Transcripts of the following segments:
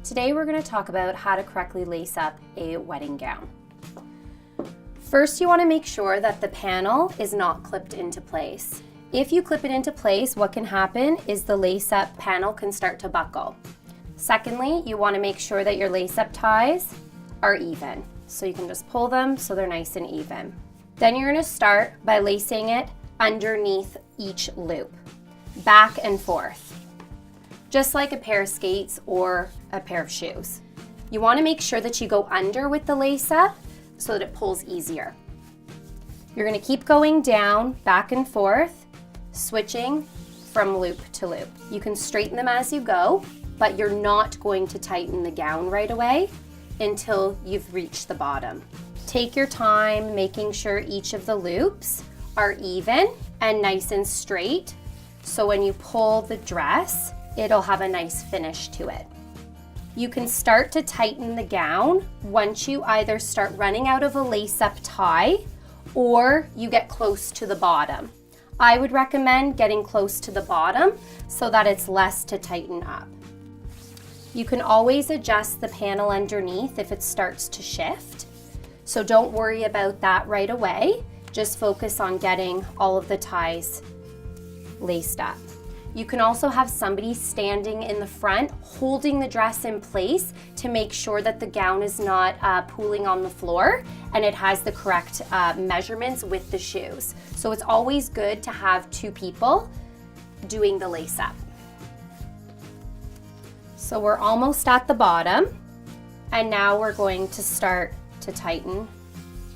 Today we're going to talk about how to correctly lace up a wedding gown. First, you want to make sure that the panel is not clipped into place. If you clip it into place, what can happen is the lace-up panel can start to buckle. Secondly, you want to make sure that your lace-up ties are even. So you can just pull them so they're nice and even. Then you're going to start by lacing it underneath each loop, back and forth, just like a pair of skates or a pair of shoes. You want to make sure that you go under with the lace-up so that it pulls easier. You're going to keep going down, back and forth, switching from loop to loop. You can straighten them as you go, but you're not going to tighten the gown right away until you've reached the bottom. Take your time making sure each of the loops are even and nice and straight, so when you pull the dress, it'll have a nice finish to it. You can start to tighten the gown once you either start running out of a lace-up tie or you get close to the bottom. I would recommend getting close to the bottom so that it's less to tighten up. You can always adjust the panel underneath if it starts to shift, so don't worry about that right away. Just focus on getting all of the ties laced up. You can also have somebody standing in the front holding the dress in place to make sure that the gown is not pooling on the floor and it has the correct measurements with the shoes. So it's always good to have two people doing the lace up. So we're almost at the bottom, and now we're going to start to tighten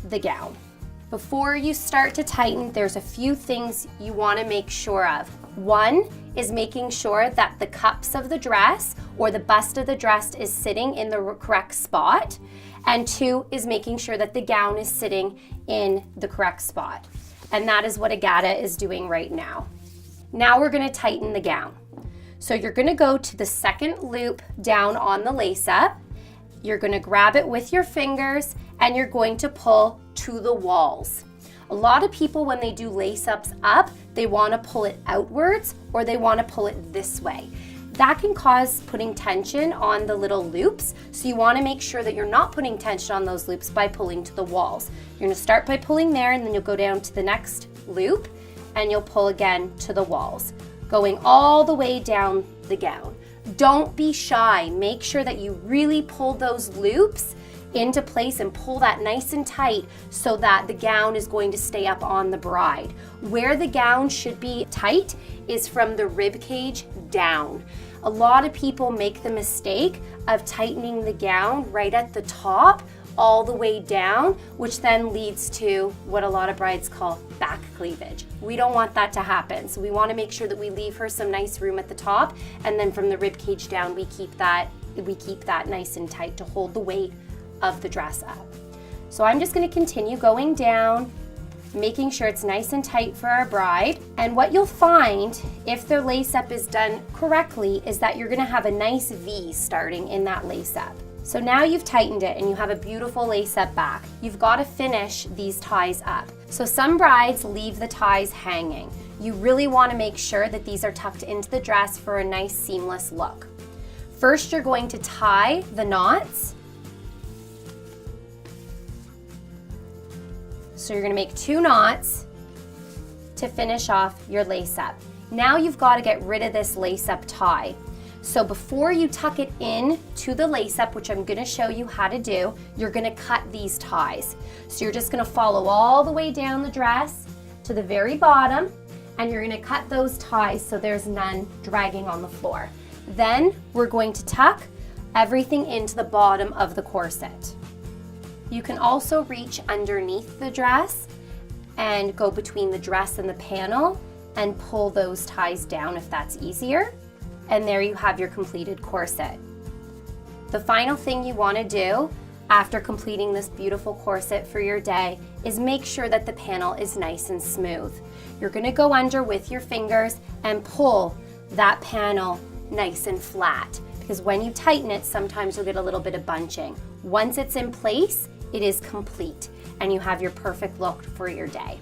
the gown. Before you start to tighten, there's a few things you want to make sure of. One is making sure that the cups of the dress or the bust of the dress is sitting in the correct spot. And two is making sure that the gown is sitting in the correct spot. And that is what Agata is doing right now. Now we're going to tighten the gown. So you're going to go to the second loop down on the lace up. You're going to grab it with your fingers and you're going to pull to the walls. A lot of people, when they do lace ups up, they want to pull it outwards or they want to pull it this way. That can cause putting tension on the little loops, so you want to make sure that you're not putting tension on those loops by pulling to the walls. You're going to start by pulling there, and then you'll go down to the next loop and you'll pull again to the walls, going all the way down the gown. Don't be shy. Make sure that you really pull those loops into place and pull that nice and tight so that the gown is going to stay up on the bride. Where the gown should be tight is from the rib cage down. A lot of people make the mistake of tightening the gown right at the top all the way down, which then leads to what a lot of brides call back cleavage. We don't want that to happen, so we want to make sure that we leave her some nice room at the top, and then from the rib cage down we keep that nice and tight to hold the weight of the dress up. So I'm just going to continue going down, making sure it's nice and tight for our bride. And what you'll find if the lace up is done correctly is that you're going to have a nice V starting in that lace up. So now you've tightened it and you have a beautiful lace up back. You've got to finish these ties up. So some brides leave the ties hanging. You really want to make sure that these are tucked into the dress for a nice seamless look. First, you're going to tie the knots. So you're going to make 2 knots to finish off your lace up. Now you've got to get rid of this lace up tie. So before you tuck it in to the lace up, which I'm going to show you how to do, you're going to cut these ties. So you're just going to follow all the way down the dress to the very bottom, and you're going to cut those ties so there's none dragging on the floor. Then we're going to tuck everything into the bottom of the corset. You can also reach underneath the dress and go between the dress and the panel and pull those ties down if that's easier. And there you have your completed corset. The final thing you want to do after completing this beautiful corset for your day is make sure that the panel is nice and smooth. You're going to go under with your fingers and pull that panel nice and flat, because when you tighten it, sometimes you'll get a little bit of bunching. Once it's in place, it is complete and you have your perfect look for your day.